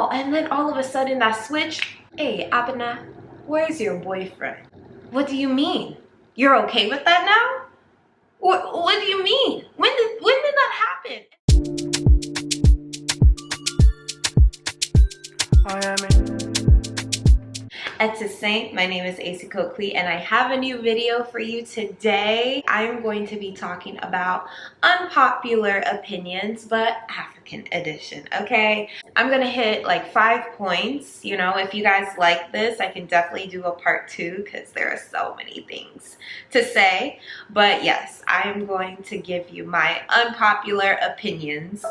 Oh, and then all of a sudden that switch. Hey, Abena, where's your boyfriend? What do you mean? You're okay with that now? What do you mean? When did that happen? Saint, my name is ESIKOKUI and I have a new video for you today. I am going to be talking about unpopular opinions, but African edition, okay? I'm gonna hit like 5 points. You know, if you guys like this, I can definitely do a part 2 because there are so many things to say. But yes, I am going to give you my unpopular opinions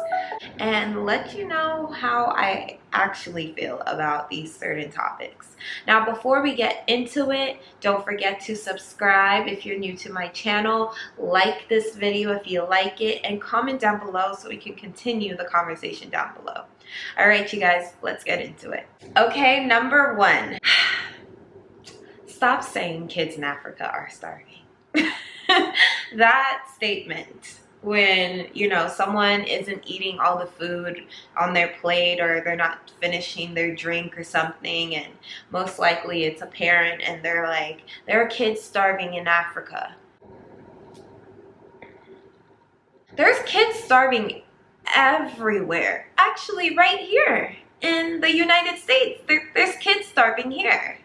and let you know how I actually feel about these certain topics. Now, before we get into it, don't forget to subscribe if you're new to my channel, like this video if you like it, and comment down below so we can continue the conversation down below. All right, you guys, let's get into it. Okay, number 1. Stop saying kids in Africa are starving. That statement, when, you know, someone isn't eating all the food on their plate or they're not finishing their drink or something, and most likely it's a parent and they're like, there are kids starving in Africa. There's kids starving everywhere. Actually, right here in the United States, there's kids starving here.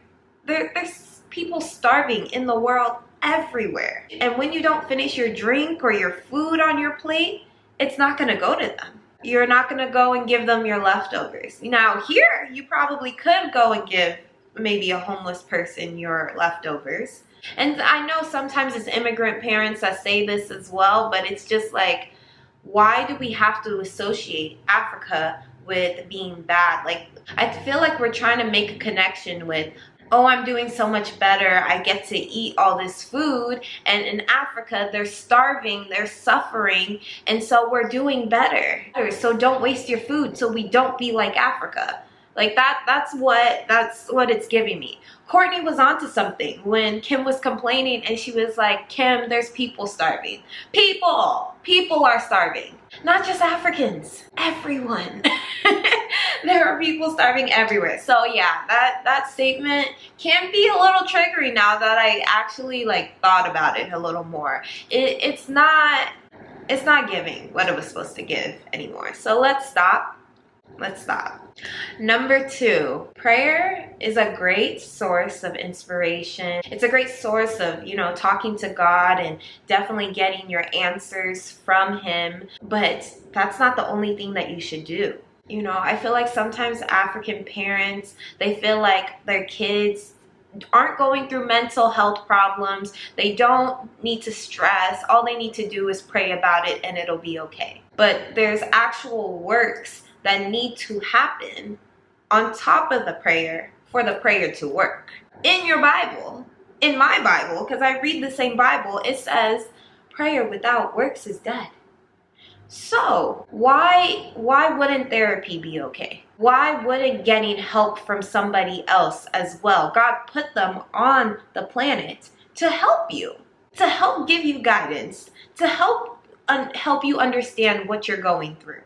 There's people starving in the world everywhere. And when you don't finish your drink or your food on your plate, it's not gonna go to them. You're not gonna go and give them your leftovers. Now here, you probably could go and give maybe a homeless person your leftovers. And I know sometimes it's immigrant parents that say this as well, but it's just like, why do we have to associate Africa with being bad? Like, I feel like we're trying to make a connection with, oh, I'm doing so much better, I get to eat all this food, and in Africa they're starving, they're suffering, and so we're doing better. So don't waste your food so we don't be like Africa. Like that's what it's giving me. Courtney was onto something when Kim was complaining and she was like, Kim, there's people starving. People are starving. Not just Africans, everyone. There are people starving everywhere. So yeah, that statement can be a little triggery now that I actually like thought about it a little more. It's not giving what it was supposed to give anymore. So let's stop. Number 2, prayer is a great source of inspiration. It's a great source of, you know, talking to God and definitely getting your answers from Him. But that's not the only thing that you should do. You know, I feel like sometimes African parents, they feel like their kids aren't going through mental health problems. They don't need to stress. All they need to do is pray about it and it'll be okay. But there's actual works that need to happen on top of the prayer for the prayer to work. In your Bible, in my Bible, because I read the same Bible, it says prayer without works is dead. So why wouldn't therapy be okay? Why wouldn't getting help from somebody else as well? God put them on the planet to help you, to help give you guidance, to help you understand what you're going through.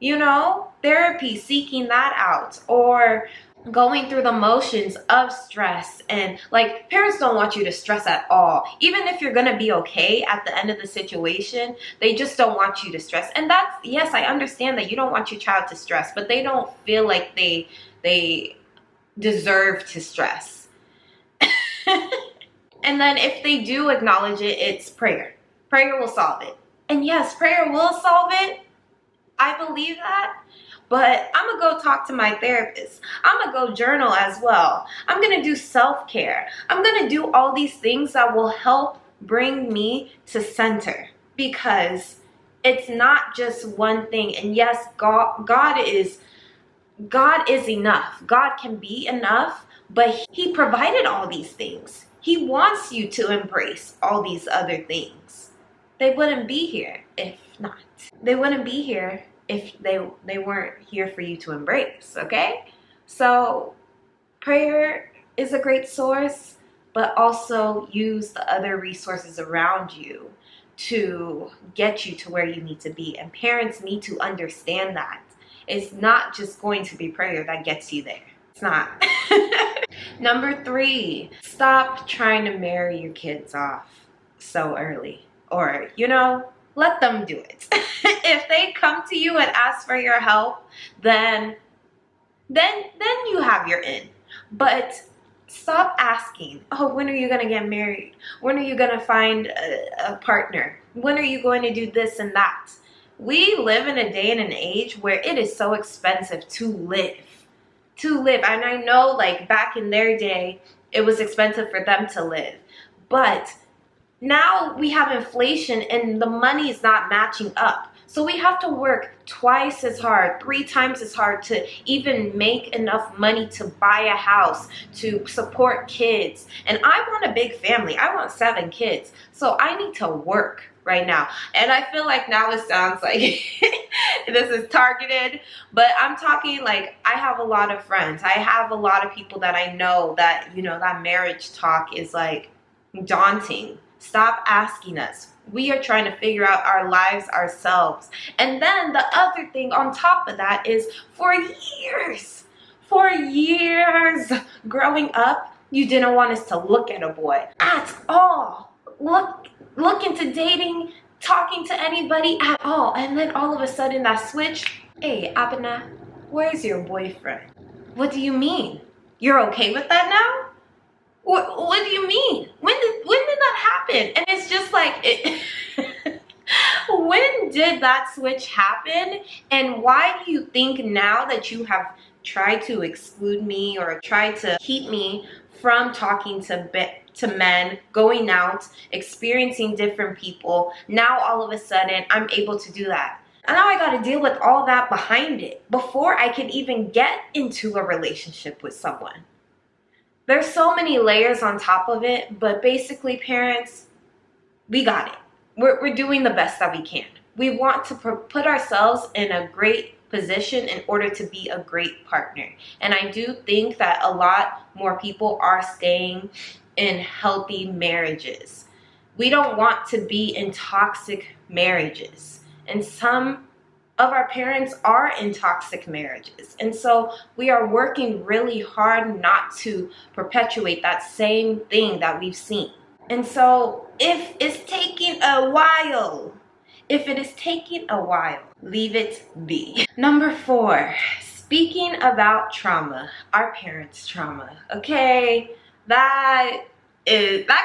You know, therapy, seeking that out, or going through the motions of stress. And like, parents don't want you to stress at all. Even if you're gonna be okay at the end of the situation, they just don't want you to stress. And that's, yes, I understand that you don't want your child to stress, but they don't feel like they deserve to stress. And then if they do acknowledge it, it's prayer. Prayer will solve it. And yes, prayer will solve it. I believe that, but I'm gonna go talk to my therapist. I'm gonna go journal as well. I'm gonna do self-care. I'm gonna do all these things that will help bring me to center, because it's not just one thing. And yes, God is enough. God can be enough, but He provided all these things. He wants you to embrace all these other things. They wouldn't be here if not. They wouldn't be here if they weren't here for you to embrace, okay? So prayer is a great source, but also use the other resources around you to get you to where you need to be. And parents need to understand that. it's not just going to be prayer that gets you there. It's not. Number 3, stop trying to marry your kids off so early. Or, you know, let them do it. If they come to you and ask for your help, then you have your in. But stop asking, oh, when are you going to get married? When are you going to find a partner? When are you going to do this and that? We live in a day and an age where it is so expensive to live. And I know, like, back in their day, it was expensive for them to live. But now we have inflation and the money is not matching up. So we have to work twice as hard, 3 times as hard to even make enough money to buy a house, to support kids. And I want a big family. I want 7 kids. So I need to work right now. And I feel like now it sounds like this is targeted, but I'm talking like I have a lot of friends. I have a lot of people that I know that, you know, that marriage talk is like daunting. Stop asking us. We are trying to figure out our lives ourselves. And then the other thing on top of that is for years growing up, you didn't want us to look at a boy at all. Look into dating, talking to anybody at all. And then all of a sudden that switch, hey, Abena, where's your boyfriend? What do you mean? You're okay with that now? What do you mean? When did that happen? And it's just like, when did that switch happen? And why do you think now that you have tried to exclude me or tried to keep me from talking to men, going out, experiencing different people, now all of a sudden I'm able to do that? And now I got to deal with all that behind it before I can even get into a relationship with someone. There's so many layers on top of it, but basically, parents, we got it. We're doing the best that we can. We want to put ourselves in a great position in order to be a great partner. And I do think that a lot more people are staying in healthy marriages. We don't want to be in toxic marriages. And some of our parents are in toxic marriages. And so we are working really hard not to perpetuate that same thing that we've seen. And so if it's taking a while, leave it be. Number 4, speaking about trauma, our parents' trauma. Okay, that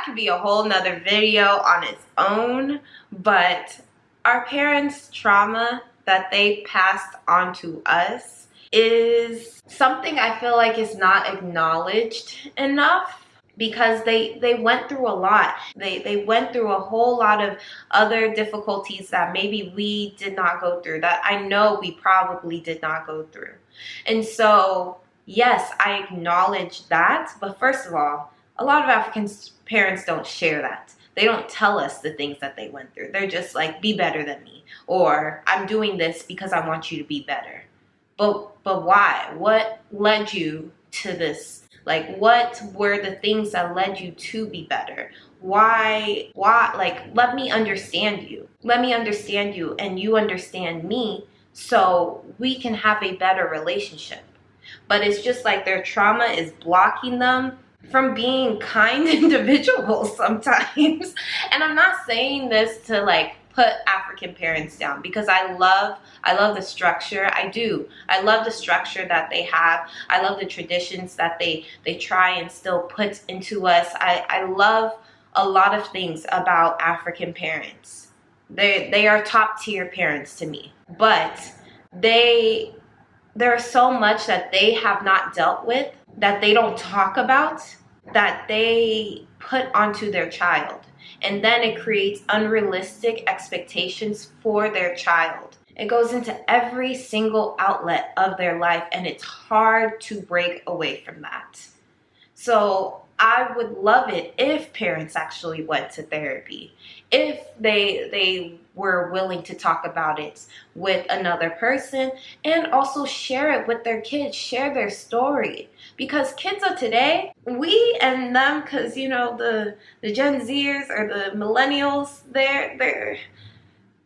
could be a whole nother video on its own, but our parents' trauma that they passed on to us is something I feel like is not acknowledged enough, because they went through a lot. They went through a whole lot of other difficulties that maybe we did not go through, that I know we probably did not go through. And so, yes, I acknowledge that. But first of all, a lot of African parents don't share that. They don't tell us the things that they went through. They're just like, be better than me. Or I'm doing this because I want you to be better. But why? What led you to this? Like, what were the things that led you to be better? Why, like, let me understand you. Let me understand you and you understand me so we can have a better relationship. But it's just like their trauma is blocking them from being kind individuals sometimes. And I'm not saying this to like put African parents down, because I love the structure. I do. I love the structure that they have. I love the traditions that they try and still put into us. I love a lot of things about African parents. They are top tier parents to me. But there's so much that they have not dealt with, that they don't talk about, that they put onto their child. And then it creates unrealistic expectations for their child. It goes into every single outlet of their life, and it's hard to break away from that. So I would love it if parents actually went to therapy, if they were willing to talk about it with another person, and also share it with their kids, share their story. Because kids of today, we and them, because you know the Gen Zers or the millennials,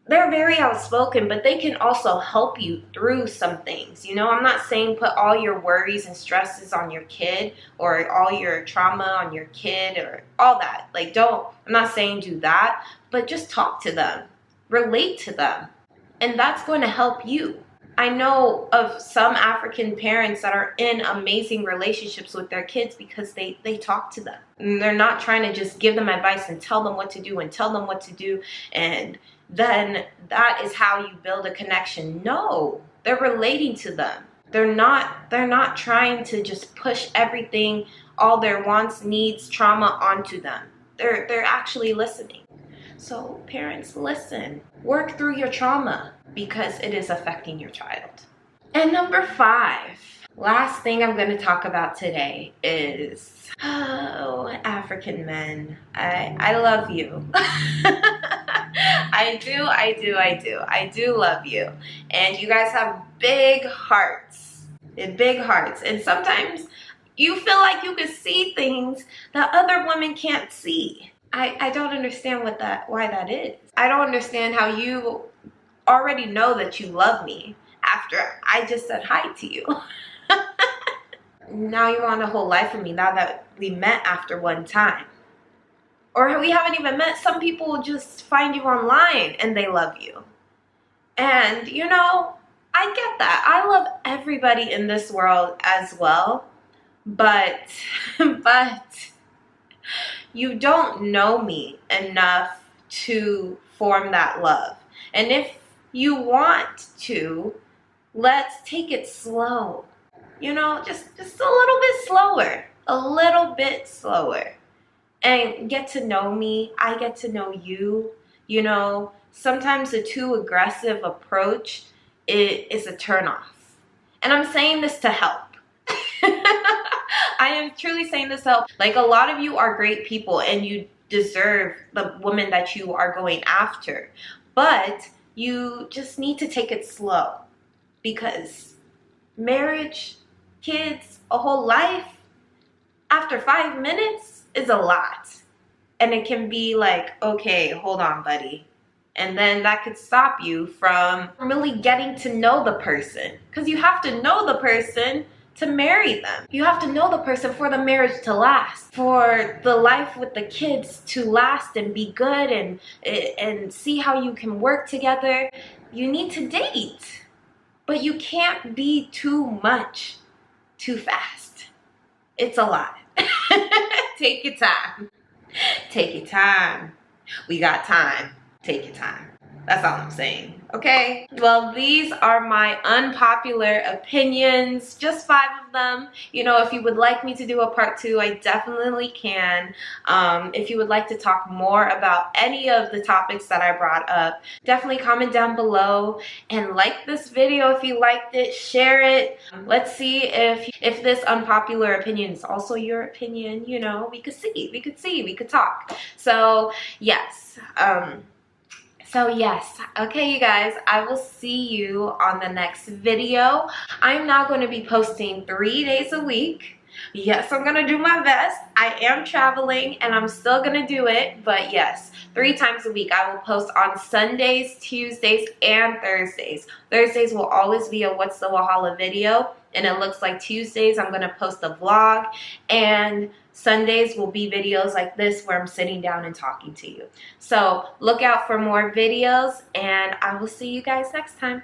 they're very outspoken, but they can also help you through some things. You know, I'm not saying put all your worries and stresses on your kid or all your trauma on your kid or all that. Like, I'm not saying do that, but just talk to them, relate to them, and that's going to help you. I know of some African parents that are in amazing relationships with their kids because they talk to them. And they're not trying to just give them advice and tell them what to do and then that is how you build a connection. No, they're relating to them. They're not trying to just push everything, all their wants, needs, trauma onto them. They're actually listening. So parents, listen. Work through your trauma because it is affecting your child. And number 5, last thing I'm going to talk about today is, African men. I love you. I do love you. And you guys have big hearts. And sometimes you feel like you can see things that other women can't see. I don't understand why that is. I don't understand how you already know that you love me after I just said hi to you. Now you want a whole life from me now that we met after one time. Or we haven't even met. Some people just find you online and they love you. And you know, I get that. I love everybody in this world as well. But you don't know me enough to form that love. And if you want to, let's take it slow. You know, just a little bit slower. And get to know me. I get to know you. You know, sometimes a too aggressive approach is a turnoff. And I'm saying this to help. I am truly saying this to help. Like, a lot of you are great people and you deserve the woman that you are going after. But you just need to take it slow. Because marriage, kids, a whole life, after 5 minutes is a lot. And it can be like, okay, hold on, buddy. And then that could stop you from really getting to know the person. Because you have to know the person to marry them. You have to know the person for the marriage to last. For the life with the kids to last and be good and see how you can work together. You need to date. But you can't be too much too fast. It's a lot. Take your time. Take your time. We got time. Take your time. That's all I'm saying. Okay? Well, these are my unpopular opinions. Just 5 of them. You know, if you would like me to do a part 2, I definitely can. If you would like to talk more about any of the topics that I brought up, definitely comment down below and like this video if you liked it. Share it. Let's see if this unpopular opinion is also your opinion. You know, we could talk. So yes. Yes, okay you guys, I will see you on the next video. I'm now going to be posting 3 days a week. Yes, I'm going to do my best. I am traveling and I'm still going to do it, but yes, 3 times a week. I will post on Sundays, Tuesdays, and Thursdays. Thursdays will always be a What's the Wahala video, and it looks like Tuesdays I'm going to post a vlog, and Sundays will be videos like this where I'm sitting down and talking to you. So look out for more videos, and I will see you guys next time.